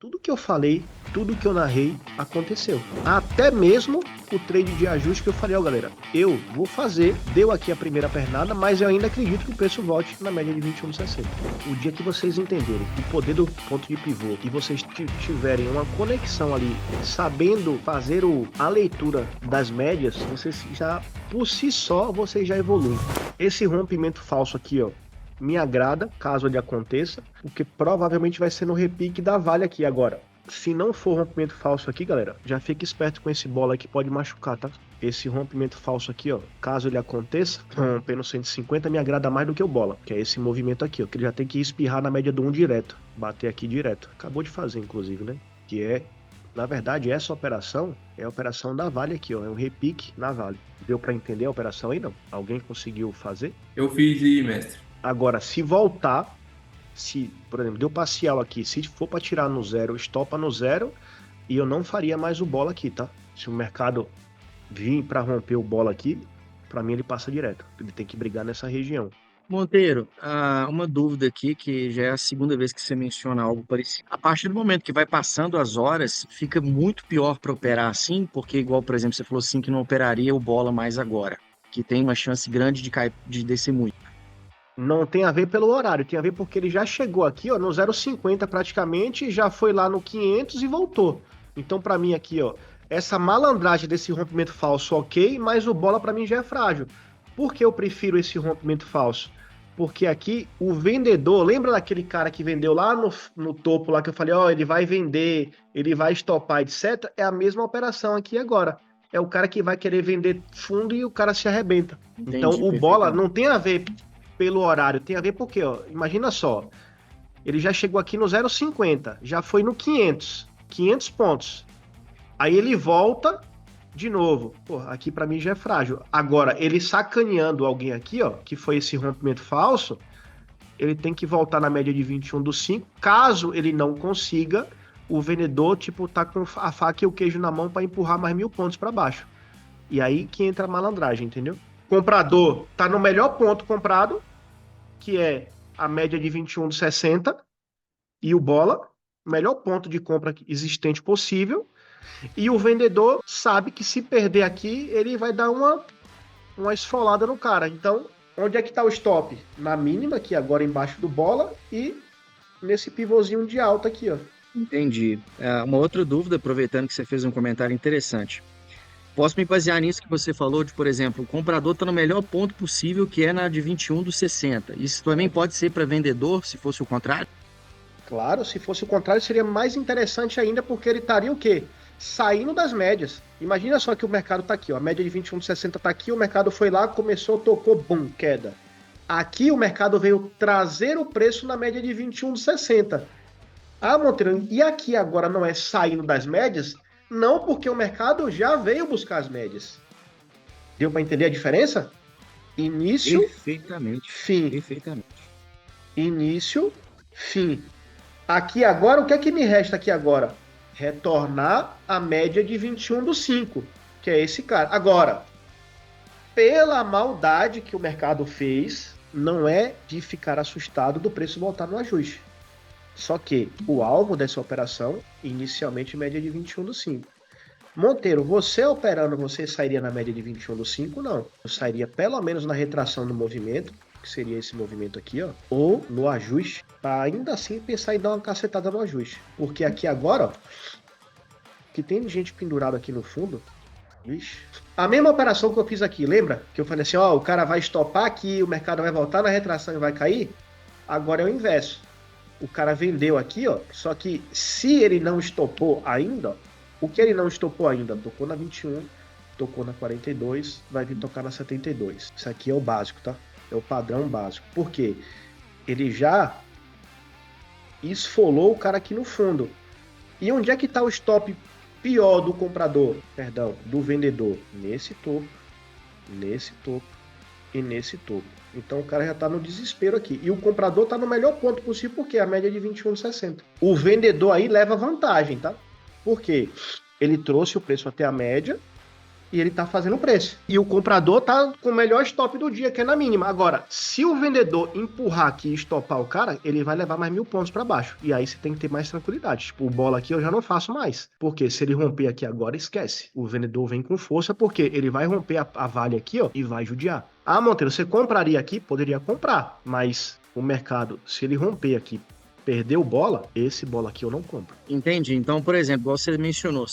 Tudo que eu falei, tudo que eu narrei, aconteceu. Até mesmo o trade de ajuste que eu falei, ó galera, eu vou fazer, deu aqui a primeira pernada, mas eu ainda acredito que o preço volte na média de 21,60. O dia que vocês entenderem o poder do ponto de pivô e vocês tiverem uma conexão ali, sabendo fazer a leitura das médias, vocês já, por si só, vocês já evoluem. Esse rompimento falso aqui, ó, me agrada, caso ele aconteça, porque provavelmente vai ser no repique da Vale aqui agora. Se não for rompimento falso aqui, galera, já fique esperto com esse bola que pode machucar, tá? Esse rompimento falso aqui, ó, caso ele aconteça, rompendo 150 me agrada mais do que o bola, que é esse movimento aqui, ó, que ele já tem que espirrar na média do 1 direto, bater aqui direto. Acabou de fazer, inclusive, né? Que é, na verdade, essa operação é a operação da Vale aqui, ó, é um repique na Vale. Deu para entender a operação aí, não? Alguém conseguiu fazer? Eu fiz aí, mestre. Agora, se voltar, se, por exemplo, deu parcial aqui, se for para tirar no zero, estopa no zero e eu não faria mais o bola aqui, tá? Se o mercado vir para romper o bola aqui, para mim ele passa direto. Ele tem que brigar nessa região. Monteiro, uma dúvida aqui, que já é a segunda vez que você menciona algo parecido. A partir do momento que vai passando as horas, fica muito pior para operar assim, porque igual, por exemplo, você falou assim que não operaria o bola mais agora, que tem uma chance grande de cair, de descer muito. Não tem a ver pelo horário, tem a ver porque ele já chegou aqui, ó, no 0,50 praticamente, já foi lá no 500 e voltou. Então, para mim aqui, ó, essa malandragem desse rompimento falso, ok, mas o bola para mim já é frágil. Por que eu prefiro esse rompimento falso? Porque aqui o vendedor, lembra daquele cara que vendeu lá no topo, lá que eu falei, ó, ele vai vender, ele vai estopar, etc. É a mesma operação aqui agora. É o cara que vai querer vender fundo e o cara se arrebenta. Então, Entendi o bola perfeitamente. não tem a ver pelo horário, tem a ver porque, ó, imagina só, ele já chegou aqui no 0,50, já foi no 500 pontos. Aí ele volta de novo. Pô, aqui para mim já é frágil. Agora, ele sacaneando alguém aqui, ó, que foi esse rompimento falso, ele tem que voltar na média de 21 do 5. Caso ele não consiga, o vendedor, tipo, tá com a faca e o queijo na mão para empurrar mais 1.000 pontos para baixo. E aí que entra a malandragem, entendeu? Comprador tá no melhor ponto comprado, que é a média de 21 de 60, e o bola, melhor ponto de compra existente possível, e o vendedor sabe que se perder aqui, ele vai dar uma esfolada no cara. Então, onde é que está o stop? Na mínima, aqui agora embaixo do bola, e nesse pivôzinho de alta aqui, ó. Entendi. Uma outra dúvida, aproveitando que você fez um comentário interessante. Posso me basear nisso que você falou, de, por exemplo, o comprador está no melhor ponto possível, que é na de 21 dos 60. Isso também pode ser para vendedor, se fosse o contrário? Claro, se fosse o contrário, seria mais interessante ainda, porque ele estaria o quê? Saindo das médias. Imagina só que o mercado está aqui, ó. A média de 21 de 60 está aqui, o mercado foi lá, começou, tocou, bum, queda. Aqui o mercado veio trazer o preço na média de 21 de 60. Ah, Monteiro, e aqui agora não é saindo das médias? Não, porque o mercado já veio buscar as médias. Deu para entender a diferença? Início, Perfeitamente. fim. Perfeitamente. Início, fim. Aqui agora, o que é que me resta aqui agora? Retornar a média de 21 do 5, que é esse cara. Agora, pela maldade que o mercado fez, não é de ficar assustado do preço voltar no ajuste. Só que o alvo dessa operação, inicialmente, média de 21 do 5. Monteiro, você operando, você sairia na média de 21 do 5? Não. Eu sairia pelo menos na retração do movimento, que seria esse movimento aqui, ó, ou no ajuste, para ainda assim pensar em dar uma cacetada no ajuste. Porque aqui agora, ó, que tem gente pendurada aqui no fundo, vixe. A mesma operação que eu fiz aqui, lembra? Que eu falei assim, ó, o cara vai estopar aqui, o mercado vai voltar na retração e vai cair? Agora é o inverso. O cara vendeu aqui, ó, só que se ele não estopou ainda, ó, o que ele não estopou ainda? Tocou na 21, tocou na 42, vai vir tocar na 72. Isso aqui é o básico, tá? É o padrão básico. Por quê? Ele já esfolou o cara aqui no fundo. E onde é que está o stop pior do comprador? Perdão, do vendedor? Nesse topo e nesse topo. Então o cara já está no desespero aqui. E o comprador está no melhor ponto possível, porque é a média de 21,60. O vendedor aí leva vantagem, tá? Por quê? Ele trouxe o preço até a média, e ele tá fazendo preço. E o comprador tá com o melhor stop do dia, que é na mínima. Agora, se o vendedor empurrar aqui e estopar o cara, ele vai levar mais 1.000 pontos para baixo. E aí você tem que ter mais tranquilidade. Tipo, o bola aqui eu já não faço mais. Porque se ele romper aqui agora, esquece. O vendedor vem com força, porque ele vai romper a vale aqui, ó, e vai judiar. Ah, Monteiro, você compraria aqui? Poderia comprar. Mas o mercado, se ele romper aqui, perdeu bola, esse bola aqui eu não compro. Entendi. Então, por exemplo, igual você mencionou,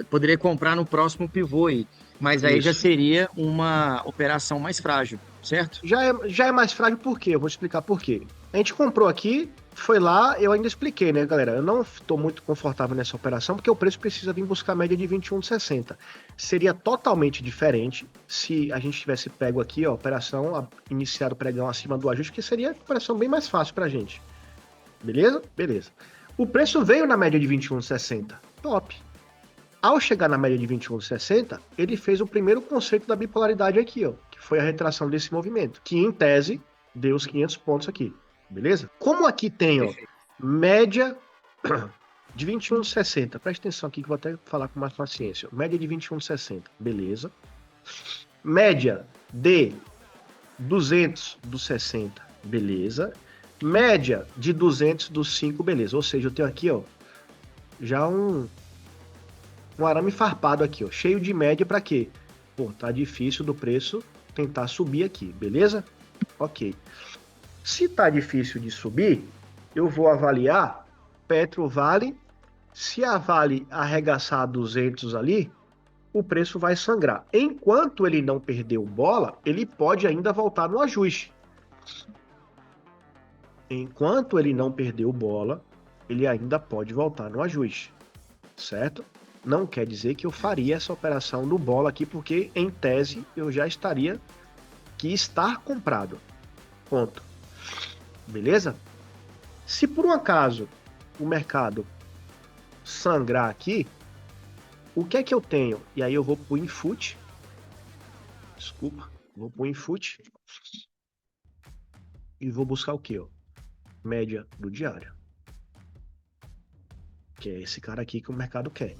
poderia comprar no próximo pivô aí, mas aí já Isso. seria uma operação mais frágil, certo? Já é mais frágil por quê? Eu vou explicar por quê. A gente comprou aqui, foi lá, eu ainda expliquei, né, galera? Eu não estou muito confortável nessa operação porque o preço precisa vir buscar a média de 21,60. Seria totalmente diferente se a gente tivesse pego aqui, ó, operação, iniciado o pregão acima do ajuste, que seria uma operação bem mais fácil pra gente. Beleza? Beleza. O preço veio na média de 21,60. Top. Ao chegar na média de 21,60, ele fez o primeiro conceito da bipolaridade aqui, ó, que foi a retração desse movimento, que em tese deu os 500 pontos aqui, beleza? Como aqui tem, ó, média de 21,60, presta atenção aqui que eu vou até falar com mais paciência, média de 21,60, beleza? Média de 200 dos 60, beleza? Média de 200 dos 5, beleza? Ou seja, eu tenho aqui, ó, já um arame farpado aqui, ó, cheio de média para quê? Pô, tá difícil do preço tentar subir aqui, beleza? Ok. Se tá difícil de subir, eu vou avaliar Petro Vale. Se a Vale arregaçar 200 ali, o preço vai sangrar. Enquanto ele não perdeu bola, ele pode ainda voltar no ajuste. Enquanto ele não perdeu bola, ele ainda pode voltar no ajuste, certo? Não quer dizer que eu faria essa operação no bola aqui, porque em tese eu já estaria que estar comprado. Ponto. Beleza? Se por um acaso o mercado sangrar aqui, o que é que eu tenho? E aí eu vou pro input. Desculpa, vou pro input e vou buscar o que, ó? Média do diário. Que é esse cara aqui que o mercado quer.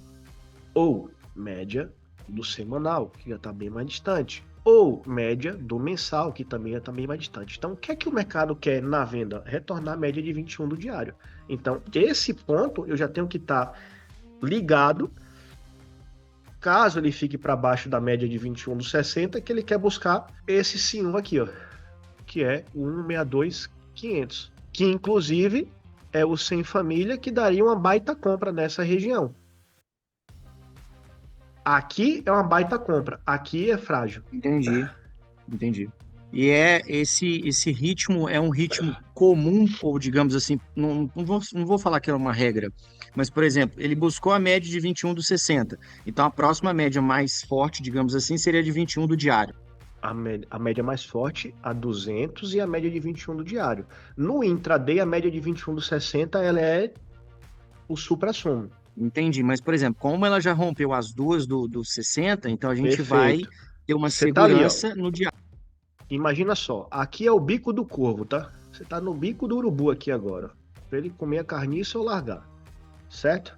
Ou média do semanal, que já está bem mais distante. Ou média do mensal, que também já está bem mais distante. Então, o que é que o mercado quer na venda? Retornar a média de 21 do diário. Então, esse ponto eu já tenho que estar ligado. Caso ele fique para baixo da média de 21 do 60, que ele quer buscar esse sim aqui, ó, que é o 162,500, que inclusive é o sem família que daria uma baita compra nessa região. Aqui é uma baita compra, aqui é frágil. Entendi. E esse ritmo é um ritmo comum, ou digamos assim, não vou falar que é uma regra, mas, por exemplo, ele buscou a média de 21 do 60. Então, a próxima média mais forte, digamos assim, seria de 21 do diário. A média mais forte, a 200 e a média de 21 do diário. No intraday, a média de 21 do 60, ela é o supra-sumo. Entendi, mas, por exemplo, como ela já rompeu as duas do 60, então a gente vai Perfeito. ter uma Você tá ali, ó. segurança no diário. Imagina só, aqui é o bico do corvo, tá? Você tá no bico do urubu aqui agora, para ele comer a carniça ou largar, certo?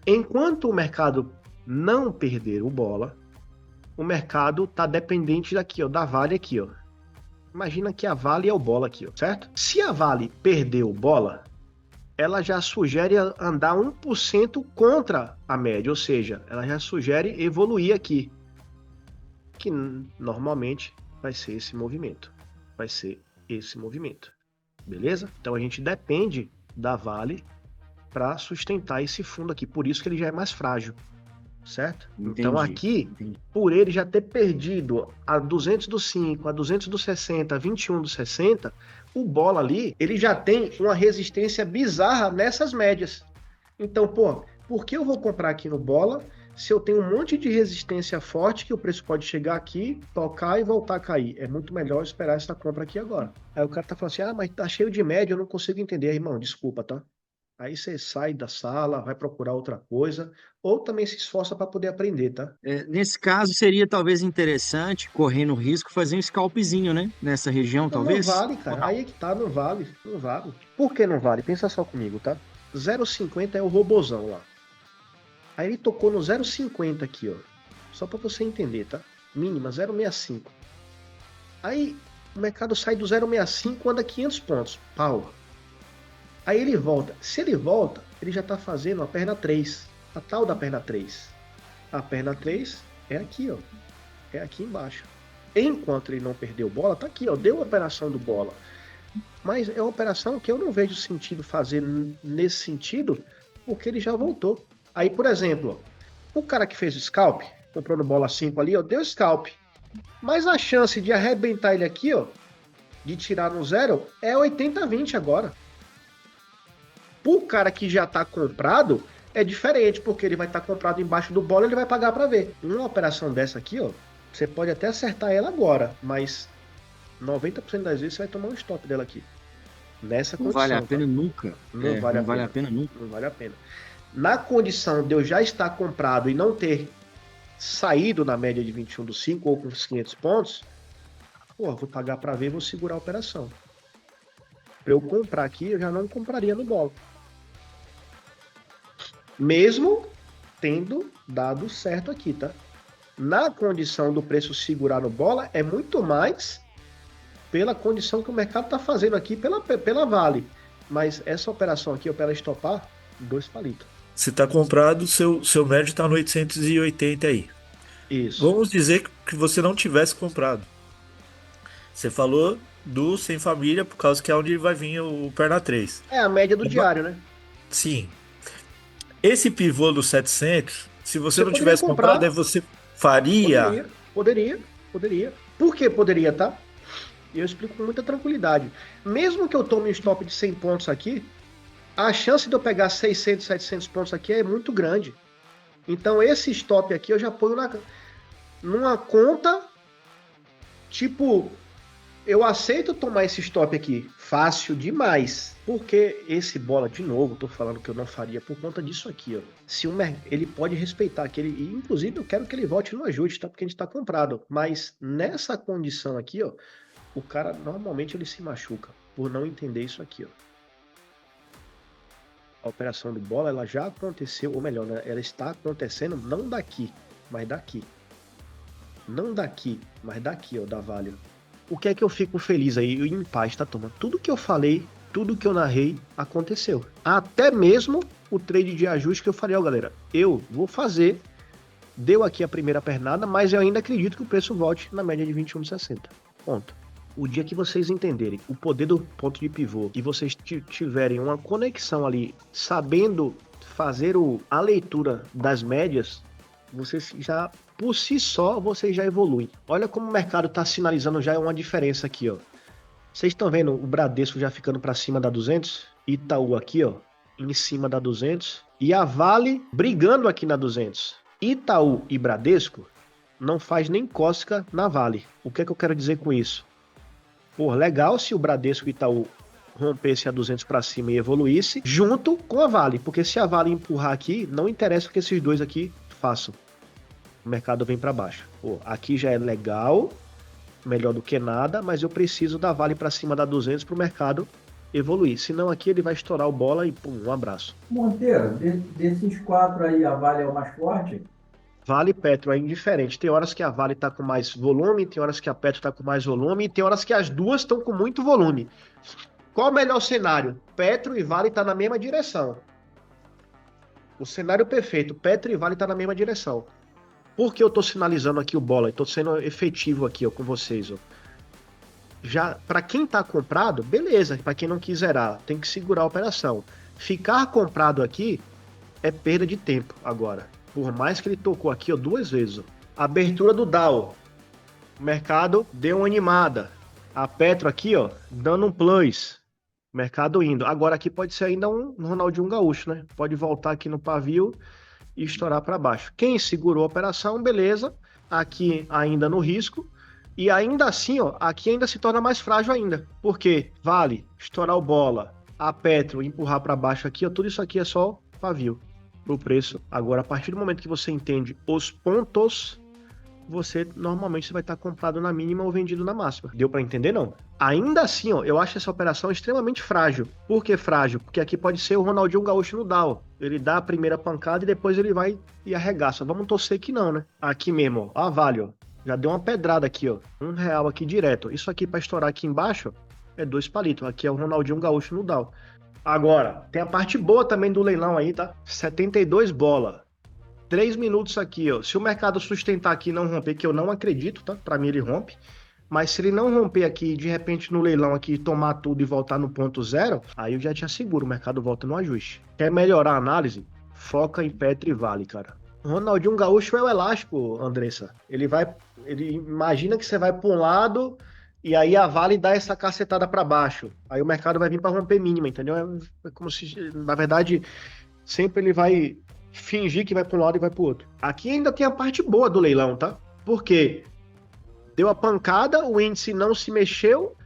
Enquanto o mercado não perder o bola, o mercado tá dependente daqui, ó, da Vale aqui, ó. Imagina que a Vale é o bola aqui, ó, certo? Se a Vale perder o bola, ela já sugere andar 1% contra a média, ou seja, ela já sugere evoluir aqui, que normalmente vai ser esse movimento. Vai ser esse movimento. Beleza? Então a gente depende da Vale para sustentar esse fundo aqui. Por isso que ele já é mais frágil. Certo? Então aqui, por ele já ter perdido a 200 do 5, a 200 do 60, a 21 do 60, o bola ali, ele já tem uma resistência bizarra nessas médias. Então, pô, por que eu vou comprar aqui no bola se eu tenho um monte de resistência forte que o preço pode chegar aqui, tocar e voltar a cair? É muito melhor esperar essa compra aqui agora. Aí o cara tá falando assim, ah, mas tá cheio de média, eu não consigo entender. Irmão, desculpa, tá? Aí você sai da sala, vai procurar outra coisa, ou também se esforça para poder aprender, tá? Nesse caso, seria talvez interessante, correndo risco, fazer um scalpzinho, né? Nessa região, Então não talvez? vale, cara. Aí é que tá, não vale, não vale. Por que não vale? Pensa só comigo, tá? 0,50 é o robozão lá. Aí ele tocou no 0,50 aqui, ó. Só para você entender, tá? mínima, 0,65. Aí o mercado sai do 0,65, anda 500 pontos. Pau. Aí ele volta. Se ele volta, ele já está fazendo a perna 3. A tal da perna 3. A perna 3 é aqui, ó. É aqui embaixo. Enquanto ele não perdeu bola, tá aqui, ó. Deu a operação do bola. Mas é uma operação que eu não vejo sentido fazer nesse sentido, porque ele já voltou. Aí, por exemplo, ó, o cara que fez o scalp, comprou no bola 5 ali, ó, deu scalp. Mas a chance de arrebentar ele aqui, ó, de tirar no zero, é 80-20 agora. Pro cara que já tá comprado, é diferente, porque ele vai estar comprado embaixo do bola e ele vai pagar para ver. Uma operação dessa aqui, ó, você pode até acertar ela agora, mas 90% das vezes você vai tomar um stop dela aqui. Nessa Não condição. vale a pena tá? nunca. Não vale a pena nunca. Não vale a pena. Na condição de eu já estar comprado e não ter saído na média de 21 do 5 ou com os 500 pontos, pô, vou pagar para ver e vou segurar a operação. Para eu comprar aqui, eu já não compraria no bola. Mesmo tendo dado certo aqui, tá? Na condição do preço segurar no bola, é muito mais pela condição que o mercado está fazendo aqui pela Vale. Mas essa operação aqui, para ela estopar, 2 palitos. Você está comprado, seu médio está no 880 aí. Isso. Vamos dizer que você não tivesse comprado. Você falou do sem família, por causa que é onde vai vir o perna 3. É a média do diário, né? Sim. Esse pivô do 700, se você não poderia tivesse comprar. comprado, aí você faria... Poderia. Por que poderia, tá? E eu explico com muita tranquilidade. Mesmo que eu tome um stop de 100 pontos aqui, a chance de eu pegar 600, 700 pontos aqui é muito grande. Então esse stop aqui eu já ponho numa conta, tipo, eu aceito tomar esse stop aqui fácil demais. Porque esse bola, de novo, tô falando que eu não faria por conta disso aqui, ó. Se ele pode respeitar aquele, e inclusive eu quero que ele volte no ajuste, tá? Porque a gente tá comprado. Mas nessa condição aqui, ó, o cara normalmente ele se machuca por não entender isso aqui, ó. A operação do bola, ela já aconteceu, ou melhor, né, ela está acontecendo não daqui, mas daqui. Não daqui, mas daqui, ó, da Vale. O que é que eu fico feliz aí, eu em paz, tá, turma? Tudo que eu falei, tudo que eu narrei, aconteceu. Até mesmo o trade de ajuste que eu falei, ó, galera, eu vou fazer, deu aqui a primeira pernada, mas eu ainda acredito que o preço volte na média de 21,60. Ponto. O dia que vocês entenderem o poder do ponto de pivô e vocês tiverem uma conexão ali, sabendo fazer a leitura das médias, vocês já, por si só, vocês já evoluem. Olha como o mercado está sinalizando já uma diferença aqui, ó. Vocês estão vendo o Bradesco já ficando para cima da 200? Itaú aqui, ó, em cima da 200. E a Vale brigando aqui na 200. Itaú e Bradesco não faz nem cócega na Vale. O que é que eu quero dizer com isso? Pô, legal se o Bradesco e Itaú rompesse a 200 para cima e evoluísse, junto com a Vale. Porque se a Vale empurrar aqui, não interessa o que esses dois aqui façam. O mercado vem para baixo. Pô, aqui já é legal, melhor do que nada, mas eu preciso da Vale para cima da 200 para o mercado evoluir. Senão aqui ele vai estourar o bola e pum, um abraço. Monteiro, desses 4 aí, a Vale é o mais forte? Vale e Petro é indiferente. Tem horas que a Vale está com mais volume, tem horas que a Petro está com mais volume, e tem horas que as duas estão com muito volume. Qual o melhor cenário? Petro e Vale estão na mesma direção. O cenário perfeito, Petro e Vale estão na mesma direção. Por que eu estou sinalizando aqui o bola? Estou sendo efetivo aqui, ó, com vocês. Ó. Já para quem está comprado, beleza. Para quem não quiserá, tem que segurar a operação. Ficar comprado aqui é perda de tempo agora. Por mais que ele tocou aqui, ó, 2 vezes. Ó. Abertura do Dow. O mercado deu uma animada. A Petro aqui, ó, dando um plus. Mercado indo. Agora aqui pode ser ainda um Ronaldinho Gaúcho, né? Pode voltar aqui no pavio e estourar para baixo. Quem segurou a operação, beleza. Aqui ainda no risco. E ainda assim, ó, aqui ainda se torna mais frágil ainda. Porque Vale, estourar o bola, a Petro empurrar para baixo aqui, ó, tudo isso aqui é só pavio. Pro preço. Agora, a partir do momento que você entende os pontos, você normalmente vai estar comprado na mínima ou vendido na máxima. Deu para entender, não? Ainda assim, ó, eu acho essa operação extremamente frágil. Por que frágil? Porque aqui pode ser o Ronaldinho Gaúcho no Dow. Ele dá a primeira pancada e depois ele vai e arregaça. Vamos torcer que não, né? Aqui mesmo, ó, a Vale, ó. Já deu uma pedrada aqui, ó. R$ 1 aqui direto. Isso aqui pra estourar aqui embaixo é 2 palitos. Aqui é o Ronaldinho Gaúcho no Dow. Agora, tem a parte boa também do leilão aí, tá? 72 bola. 3 minutos aqui, ó. Se o mercado sustentar aqui e não romper, que eu não acredito, tá? Pra mim ele rompe. Mas se ele não romper aqui, de repente no leilão aqui, tomar tudo e voltar no ponto zero, aí eu já te asseguro, o mercado volta no ajuste. Quer melhorar a análise? Foca em Petro e Vale, cara. Ronaldinho Gaúcho é o elástico, Andressa. Ele imagina que você vai para um lado e aí a Vale dá essa cacetada para baixo. Aí o mercado vai vir para romper mínima, entendeu? É como se, na verdade, sempre ele vai fingir que vai para um lado e vai para o outro. Aqui ainda tem a parte boa do leilão, tá? Porque deu a pancada, o índice não se mexeu.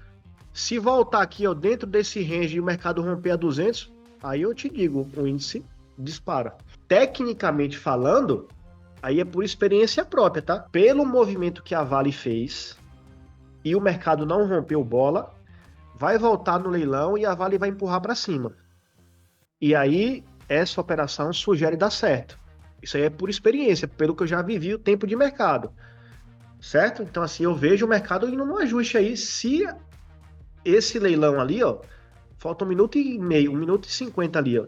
Se voltar aqui, ó, dentro desse range e o mercado romper a 200, aí eu te digo, o índice dispara. Tecnicamente falando, aí é por experiência própria, tá? Pelo movimento que a Vale fez e o mercado não rompeu bola, vai voltar no leilão e a Vale vai empurrar para cima. E aí, essa operação sugere dar certo. Isso aí é por experiência, pelo que eu já vivi o tempo de mercado. Certo? Então, assim, eu vejo o mercado indo no ajuste aí. Se esse leilão ali, ó, falta 1 minuto e meio, 1 minuto e 50 ali, ó.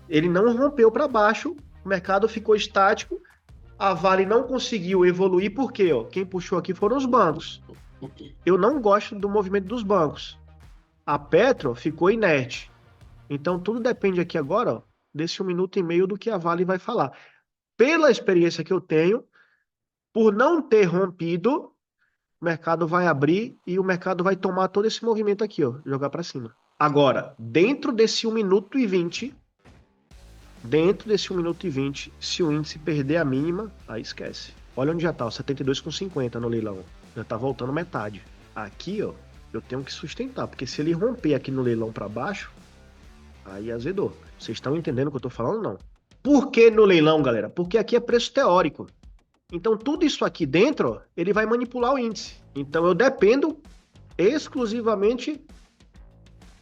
Ele não rompeu para baixo, o mercado ficou estático, a Vale não conseguiu evoluir, por quê? Ó? Quem puxou aqui foram os bancos. Eu não gosto do movimento dos bancos. A Petro ficou inerte. Então tudo depende aqui agora, ó, desse 1 minuto e meio do que a Vale vai falar. Pela experiência que eu tenho, por não ter rompido, o mercado vai abrir e o mercado vai tomar todo esse movimento aqui, ó, jogar para cima. Agora, dentro desse 1 minuto e 20, se o índice perder a mínima, aí esquece. Olha onde já tá, ó, 72,50 no leilão. Já tá voltando metade. Aqui, ó, eu tenho que sustentar, porque se ele romper aqui no leilão para baixo, aí azedou. Vocês estão entendendo o que eu tô falando, não? Por que no leilão, galera? Porque aqui é preço teórico. Então, tudo isso aqui dentro, ó, ele vai manipular o índice. Então, eu dependo exclusivamente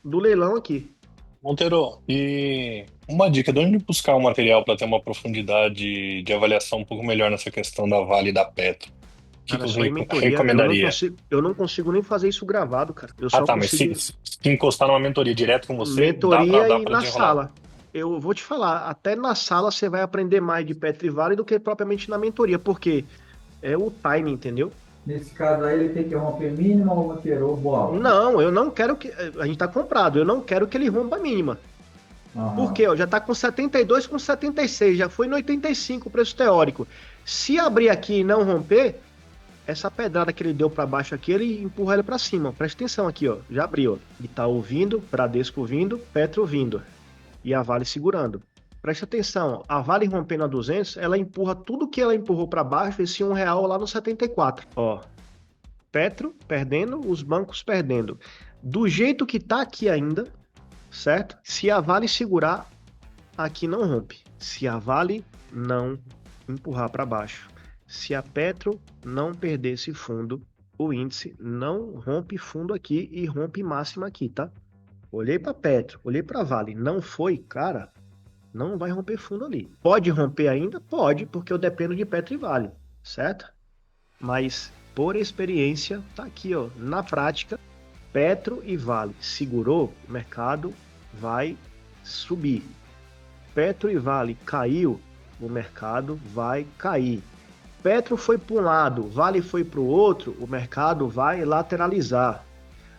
do leilão aqui. Monteiro, e uma dica, de onde buscar um material para ter uma profundidade de avaliação um pouco melhor nessa questão da Vale e da Petro? O que Cara, que só você em mentoria, recomendaria? eu não consigo nem fazer isso gravado, cara. Eu Ah, só tá, mas consigo se encostar numa mentoria direto com você, mentoria dá e para na desenrolar. sala. Eu vou te falar, até na sala você vai aprender mais de Petro e Vale do que propriamente na mentoria, porque é o timing, entendeu? Nesse caso aí, ele tem que romper mínima ou manter bola? Não, eu não quero que. A gente tá comprado, eu não quero que ele rompa a mínima. Por quê? Ó, já tá com 72 com 76, já foi no 85 o preço teórico. Se abrir aqui e não romper, essa pedrada que ele deu para baixo aqui, ele empurra ele para cima. Presta atenção aqui, ó. Já abriu. Itaú vindo, Bradesco vindo, Petro vindo. E a Vale segurando. Presta atenção, ó. A Vale rompendo a 200, ela empurra tudo que ela empurrou para baixo, esse R$ 1 lá no 74. Ó, Petro perdendo, os bancos perdendo. Do jeito que tá aqui ainda, certo? Se a Vale segurar, aqui não rompe. Se a Vale não empurrar para baixo. Se a Petro não perder esse fundo, o índice não rompe fundo aqui e rompe máxima aqui, tá? Olhei para Petro, olhei para Vale, não foi, cara, não vai romper fundo ali. Pode romper ainda? Pode, porque eu dependo de Petro e Vale, certo? Mas por experiência, tá aqui, ó, na prática, Petro e Vale segurou, o mercado vai subir. Petro e Vale caiu, o mercado vai cair. Petro foi para um lado, Vale foi para o outro, o mercado vai lateralizar.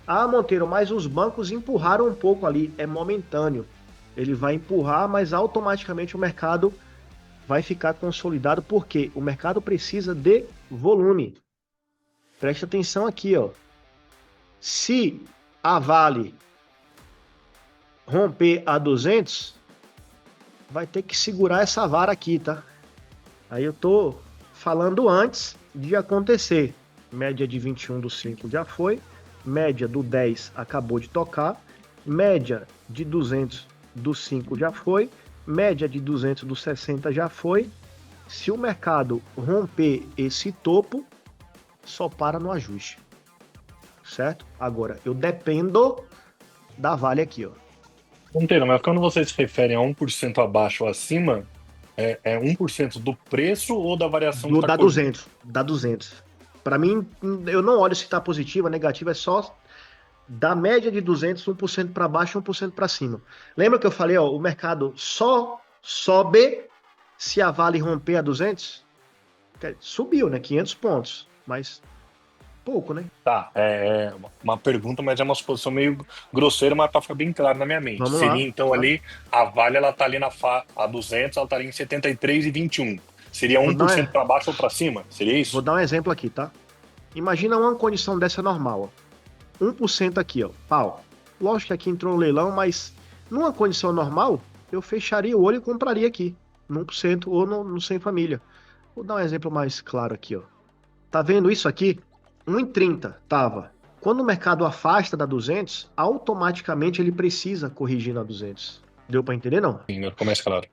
Ah, Monteiro, mas os bancos empurraram um pouco ali, é momentâneo. Ele vai empurrar, mas automaticamente o mercado vai ficar consolidado, porque o mercado precisa de volume. Presta atenção aqui, ó. Se a Vale romper a 200, vai ter que segurar essa vara aqui, tá? Aí eu tô falando antes de acontecer. Média de 21 do 5 já foi, média do 10 acabou de tocar, média de 200 do 5 já foi, média de 200 do 60 já foi. Se o mercado romper esse topo, só para no ajuste, certo? Agora, eu dependo da Vale aqui, ó. Monteiro, mas quando você se refere a 1% abaixo ou acima, é 1% do preço ou da variação que Dá 200, dá 200. Para mim, eu não olho se está positivo ou negativo, é só da média de 200, 1% para baixo e 1% para cima. Lembra que eu falei, ó, o mercado só sobe se a Vale romper a 200? Subiu, né? 500 pontos, mas pouco, né? Tá, é uma pergunta, mas é uma suposição meio grosseira, mas para ficar bem claro na minha mente. Vamos Seria lá. então Claro. ali, a Vale ela tá ali a 200, ela tá ali em 73,21. Seria Vou dar, 1% para baixo ou para cima? Seria vou isso? dar um exemplo aqui, tá? Imagina uma condição dessa normal, ó. 1% aqui, ó. Pau. Lógico que aqui entrou um leilão, mas numa condição normal, eu fecharia o olho e compraria aqui. No 1% ou no Sem Família. Vou dar um exemplo mais claro aqui, ó. Tá vendo isso aqui? 1,30 tava. Quando o mercado afasta da 200, automaticamente ele precisa corrigir na 200. Deu para entender, não? Sim, ficou mais claro.